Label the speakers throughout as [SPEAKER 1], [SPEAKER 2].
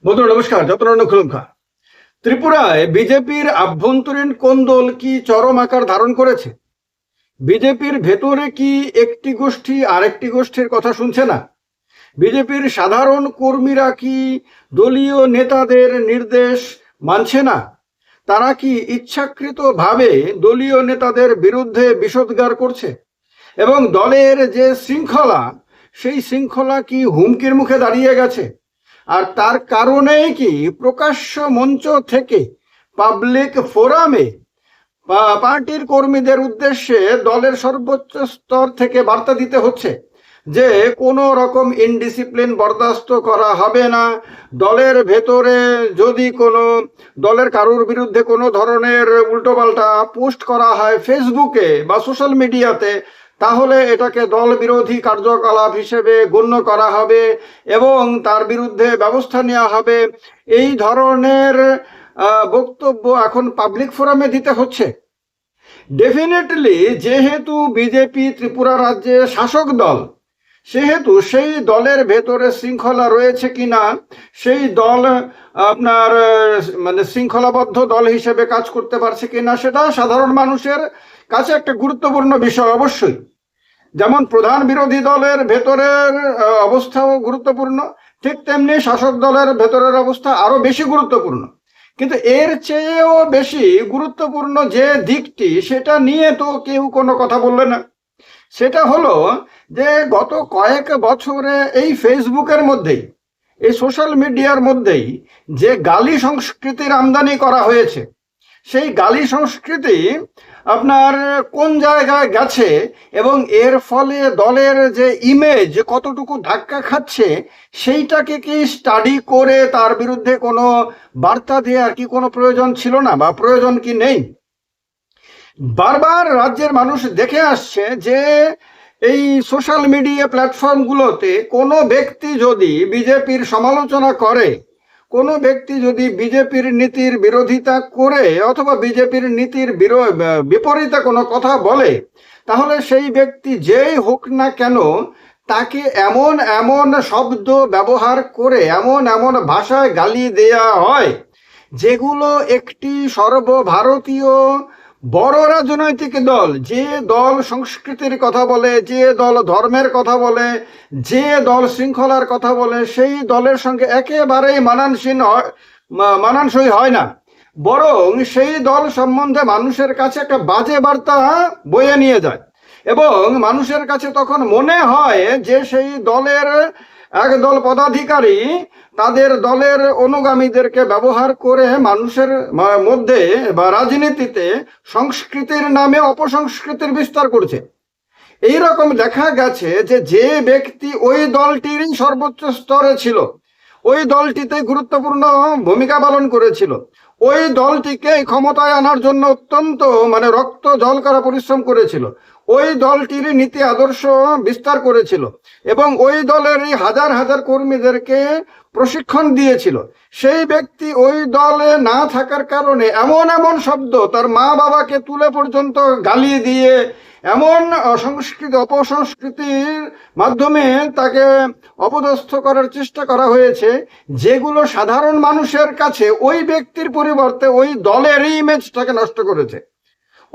[SPEAKER 1] বন্ধুরা নমস্কার, যতন খুলুমখা। ত্রিপুরায় বিজেপির আভ্যন্তরীণ কোন্দল কি চরম আকার ধারণ করেছে? বিজেপির ভেতরে কি একটি গোষ্ঠী আরেকটি গোষ্ঠীর কথা শুনছে না? বিজেপির সাধারণ কর্মীরা কি দলীয় নেতাদের নির্দেশ মানছে না? তারা কি ইচ্ছাকৃতভাবে দলীয় নেতাদের বিরুদ্ধে বিষোদ্গার করছে? এবং দলের যে শৃঙ্খলা, সেই শৃঙ্খলা কি হুমকির মুখে দাঁড়িয়ে গেছে? আর তার কারণেই কি প্রকাশ্য মঞ্চ থেকে পাবলিক ফোরামে পার্টির কর্মীদের উদ্দেশ্যে দলের সর্বোচ্চ স্তর থেকে বার্তা দিতে হচ্ছে যে কোনো রকম ইনডিসিপ্লিন বরদাস্ত করা হবে না। দলের ভেতরে যদি কোনো দলের কারোর বিরুদ্ধে কোনো ধরনের উল্টোপাল্টা পোস্ট করা হয় ফেসবুকে বা সোশ্যাল মিডিয়াতে, তাহলে এটাকে দল বিরোধী কার্যকলাপ হিসেবে গণ্য করা হবে এবং তার বিরুদ্ধে ব্যবস্থা নেওয়া হবে। এই ধরনের বক্তব্য এখন পাবলিক ফোরামে দিতে হচ্ছে। ডেফিনেটলি যেহেতু বিজেপি ত্রিপুরা রাজ্যে শাসক দল, সেহেতু সেই দলের ভেতরে শৃঙ্খলা রয়েছে কিনা, সেই দল আপনার মানে শৃঙ্খলাবদ্ধ দল হিসেবে কাজ করতে পারছে কিনা, সেটা সাধারণ মানুষের কাছে একটা গুরুত্বপূর্ণ বিষয় অবশ্যই। যেমন প্রধান বিরোধী দলের ভেতরের অবস্থাও গুরুত্বপূর্ণ, ঠিক তেমনি শাসক দলের ভেতরের অবস্থা আরো বেশি গুরুত্বপূর্ণ। কিন্তু এর চেয়েও বেশি গুরুত্বপূর্ণ যে দিকটি, সেটা নিয়ে তো কেউ কোনো কথা বললে না। সেটা হলো যে গত কয়েক বছরে এই ফেসবুকের মধ্যেই, এই সোশ্যাল মিডিয়ার মধ্যেই যে গালি সংস্কৃতির আমদানি করা হয়েছে, সেই গালি সংস্কৃতি আপনার কোন জায়গায় গেছে এবং এর ফলে দলের যে ইমেজ কতটুকু ধাক্কা খাচ্ছে, সেইটাকে কি স্টাডি করে তার বিরুদ্ধে কোনো বার্তা দেওয়ার কি কোনো প্রয়োজন ছিল না, বা প্রয়োজন কি নেই? বারবার রাজ্যের মানুষ দেখে আসছে যে এই সোশ্যাল মিডিয়া প্ল্যাটফর্মগুলোতে কোনো ব্যক্তি যদি বিজেপির সমালোচনা করে, কোনো ব্যক্তি যদি বিজেপির নীতির বিরোধিতা করে অথবা বিজেপির নীতির বিপরীতে কোনো কথা বলে, তাহলে সেই ব্যক্তি যেই হোক না কেন তাকে এমন এমন শব্দ ব্যবহার করে এমন এমন ভাষায় গালি দেয়া হয়, যেগুলো একটি সর্বভারতীয় বড় রাজনৈতিক দল, যে দল সংস্কৃতির কথা বলে, যে দল ধর্মের কথা বলে, যে দল শৃঙ্খলার কথা বলে, সেই দলের সঙ্গে একেবারেই মানানসই হয় না। বরং সেই দল সম্বন্ধে মানুষের কাছে একটা বাজে বার্তা বয়ে নিয়ে যায় এবং মানুষের কাছে তখন মনে হয় যে সেই দলের একদল পদাধিকারী তাদের দলের অনুগামীদেরকে ব্যবহার করে মানুষের মধ্যে বা রাজনীতিতে সংস্কৃতির নামে অপসংস্কৃতির বিস্তার করছে। এই রকম দেখা গেছে যে যে ব্যক্তি ওই দলটিরই সর্বোচ্চ স্তরে ছিল, ওই দলটিতে গুরুত্বপূর্ণ ভূমিকা পালন করেছিল, ওই দলটিকে ক্ষমতায় আনার জন্য অত্যন্ত রক্ত জল করা পরিশ্রম করেছিল, ওই দলটির নীতি আদর্শ বিস্তার করেছিল এবং ওই দলেরই হাজার হাজার কর্মীদেরকে প্রশিক্ষণ দিয়েছিল, সেই ব্যক্তি ওই দলে না থাকার কারণে এমন এমন শব্দ তার মা বাবাকে তুলে পর্যন্ত গালি দিয়ে এমন অপসংস্কৃতির মাধ্যমে তাকে অপদস্থ করার চেষ্টা করা হয়েছে, যেগুলো সাধারণ মানুষের কাছে ওই ব্যক্তির পরিবর্তে ওই দলের ইমেজটাকে নষ্ট করেছে।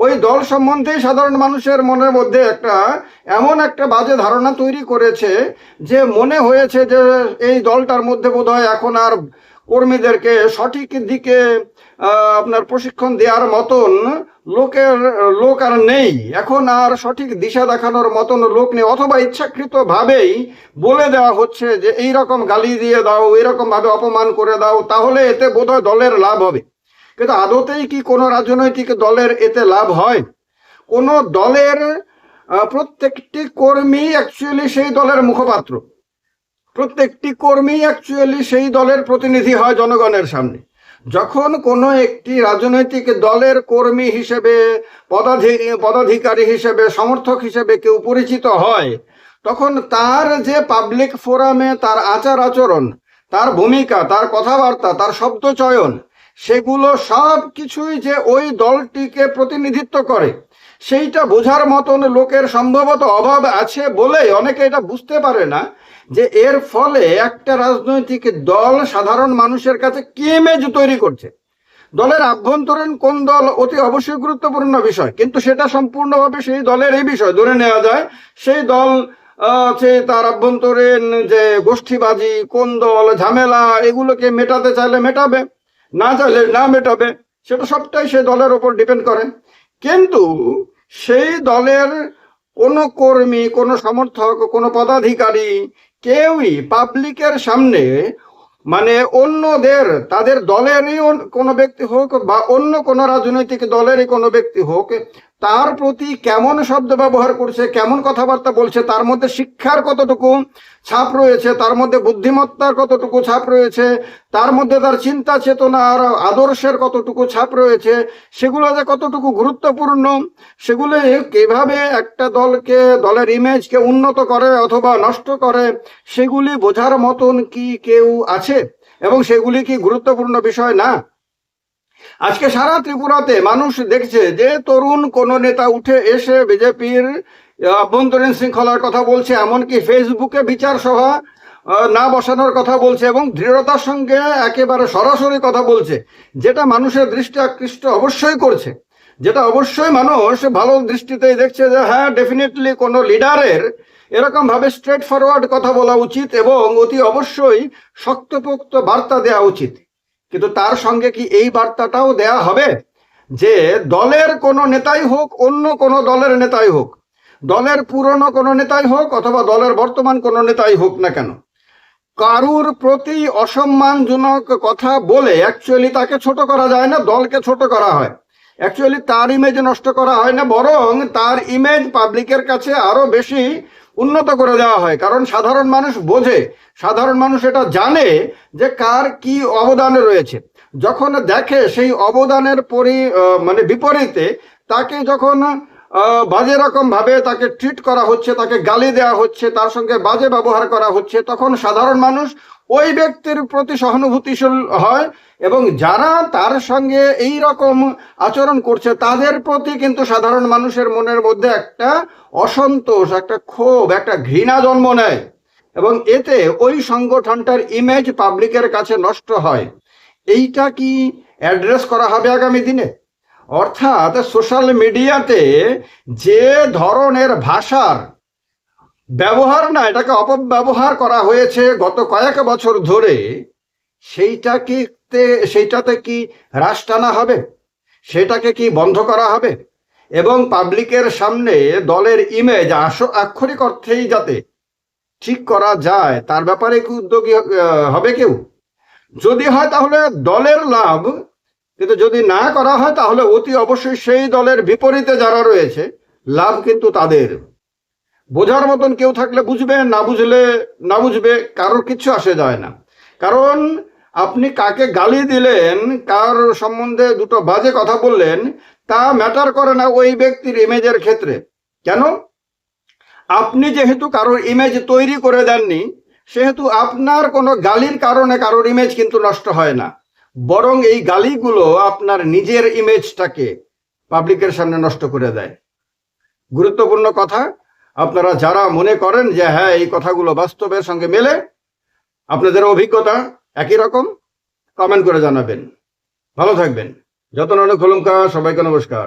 [SPEAKER 1] ওই দল সম্বন্ধে সাধারণ মানুষের মনের মধ্যে এমন একটা বাজে ধারণা তৈরি করেছে যে মনে হয়েছে যে এই দলটার মধ্যে বোধহয় এখন আর কর্মীদেরকে সঠিক দিকে আপনার প্রশিক্ষণ দেওয়ার মতন লোক আর নেই, এখন আর সঠিক দিশা দেখানোর মতন লোক নেই, অথবা ইচ্ছাকৃতভাবেই বলে দেওয়া হচ্ছে যে এই রকম গালি দিয়ে দাও, এইরকম ভাবে অপমান করে দাও, তাহলে এতে বোধহয় দলের লাভ হবে। কিন্তু আদতেই কি কোনো রাজনৈতিক দলের এতে লাভ হয়? কোনো দলের প্রত্যেকটি কর্মী অ্যাকচুয়ালি সেই দলের মুখপাত্র, প্রত্যেকটি কর্মী অ্যাকচুয়ালি সেই দলের প্রতিনিধি হয় জনগণের সামনে। যখন কোনো একটি রাজনৈতিক দলের কর্মী হিসেবে, পদাধিকারী হিসেবে, সমর্থক হিসেবে কেউ পরিচিত হয়, তখন তার যে পাবলিক ফোরামে তার আচার আচরণ, তার ভূমিকা, তার কথাবার্তা, তার শব্দ চয়ন, সেগুলো সব কিছুই যে ওই দলটিকে প্রতিনিধিত্ব করে, সেইটা বোঝার মতন লোকের সম্ভবত অভাব আছে বলেই অনেকে এটা বুঝতে পারে না যে এর ফলে একটা রাজনৈতিক দল সাধারণ মানুষের কাছে কি ইমেজ তৈরি করছে। দলের আভ্যন্তরীণ কোন দল অতি অবশ্যই গুরুত্বপূর্ণ বিষয়, কিন্তু সেটা সম্পূর্ণভাবে সেই দলের এই বিষয় ধরে নেওয়া যায়। সেই দল তার আভ্যন্তরীণ যে গোষ্ঠীবাজি, কোন দল, ঝামেলা, এগুলোকে মেটাতে চাইলে মেটাবে, না চাইলে না মেটাবে, সেটা সবটাই সেই দলের ওপর ডিপেন্ড করে। কিন্তু সেই দলের কোনো কর্মী, কোনো সমর্থক, কোনো পদাধিকারী কেউই পাবলিকের সামনে মানে অন্যদের, তাদের দলেরই কোনো ব্যক্তি হোক বা অন্য কোনো রাজনৈতিক দলেরই কোনো ব্যক্তি হোক, তার প্রতি কেমন শব্দ ব্যবহার করছে, কেমন কথাবার্তা বলছে, তার মধ্যে শিক্ষার কতটুকু ছাপ রয়েছে, তার মধ্যে বুদ্ধিমত্তার কতটুকু ছাপ রয়েছে, তার মধ্যে তার চিন্তা চেতনা আর আদর্শের কতটুকু ছাপ রয়েছে, সেগুলো যে কতটুকু গুরুত্বপূর্ণ, সেগুলো কিভাবে একটা দলকে, দলের ইমেজকে উন্নত করে অথবা নষ্ট করে, সেগুলি বোঝার মতন কি কেউ আছে? এবং সেগুলি কি গুরুত্বপূর্ণ বিষয় না? আজকে সারা ত্রিপুরাতে মানুষ দেখছে যে তরুণ কোন নেতা উঠে এসে বিজেপির আভ্যন্তরীণ শৃঙ্খলার কথা বলছে, এমনকি ফেসবুকে বিচার সভা না বসানোর কথা বলছে এবং দৃঢ়তার সঙ্গে একেবারে সরাসরি কথা বলছে, যেটা মানুষের দৃষ্টি আকৃষ্ট অবশ্যই করছে, যেটা অবশ্যই মানুষ ভালো দৃষ্টিতেই দেখছে যে হ্যাঁ, ডেফিনেটলি কোনো লিডারের এরকম ভাবে স্ট্রেট ফরওয়ার্ড কথা বলা উচিত এবং অতি অবশ্যই শক্তপোক্ত বার্তা দেওয়া উচিত। কিন্তু তার সঙ্গে কি এই বার্তাটাও দেয়া হবে যে দলের কোনো নেতাই হোক, অন্য কোনো দলের নেতাই হোক, দলের পুরনো কোনো নেতাই হোক অথবা দলের বর্তমান কোনো নেতাই হোক না কেন, কারুর প্রতি অসম্মানজনক কথা বলে অ্যাকচুয়ালি তাকে ছোট করা যায় না, দলকে ছোট করা হয়। অ্যাকচুয়ালি তার ইমেজ নষ্ট করা হয় না, বরং তার ইমেজ পাবলিকের কাছে আরো বেশি উন্নত করে দেওয়া হয়। কারণ সাধারণ মানুষ বোঝে, সাধারণ মানুষ এটা জানে যে কার কি অবদান রয়েছে। যখন দেখে সেই অবদানের বিপরীতে তাকে যখন বাজে রকম ভাবে তাকে ট্রিট করা হচ্ছে, তাকে গালি দেওয়া হচ্ছে, তার সঙ্গে বাজে ব্যবহার করা হচ্ছে, তখন সাধারণ মানুষ ওই ব্যক্তির প্রতি সহানুভূতিশীল হয় এবং যারা তার সঙ্গে এই রকম আচরণ করছে তাদের প্রতি কিন্তু সাধারণ মানুষের মনের মধ্যে একটা অসন্তোষ, একটা ক্ষোভ, একটা ঘৃণা জন্ম নেয় এবং এতে ওই সংগঠনটার ইমেজ পাবলিকের কাছে নষ্ট হয়। এইটা কি অ্যাড্রেস করা হবে আগামী দিনে? অর্থাৎ সোশ্যাল মিডিয়াতে যে ধরনের ভাষার ব্যবহার, না এটাকে অপব্যবহার করা হয়েছে গত কয়েক বছর ধরে, সেইটাতে কি হ্রাস টানা হবে? সেটাকে কি বন্ধ করা হবে? এবং পাবলিকের সামনে দলের ইমেজ আক্ষরিক অর্থেই যাতে ঠিক করা যায়, তার ব্যাপারে কি উদ্যোগী হবে কেউ? যদি হয় তাহলে দলের লাভ, কিন্তু যদি না করা হয় তাহলে অতি অবশ্যই সেই দলের বিপরীতে যারা রয়েছে লাভ কিন্তু তাদের। বোঝার মতন কেউ থাকলে বুঝবে, না বুঝলে না বুঝবে, কারোর কিচ্ছু আসে যায় না। কারণ আপনি কাকে গালি দিলেন, কার সম্বন্ধে দুটো বাজে কথা বললেন, তা ম্যাটার করে না ওই ব্যক্তির ইমেজের ক্ষেত্রে। কেন? আপনি যেহেতু কারোর ইমেজ তৈরি করে দেননি, সেহেতু আপনার কোনো গালির কারণে কারোর ইমেজ কিন্তু নষ্ট হয় না, বরং এই গালিগুলো আপনার নিজের ইমেজটাকে পাবলিকের সামনে নষ্ট করে দেয়। গুরুত্বপূর্ণ কথা। আপনারা যারা মনে করেন যে হ্যাঁ এই কথাগুলো বাস্তবের সঙ্গে মেলে, আপনাদের অভিজ্ঞতা একই রকম, কমেন্ট করে জানাবেন। ভালো থাকবেন। যতন অনুখলঙ্কা, সবাইকে নমস্কার।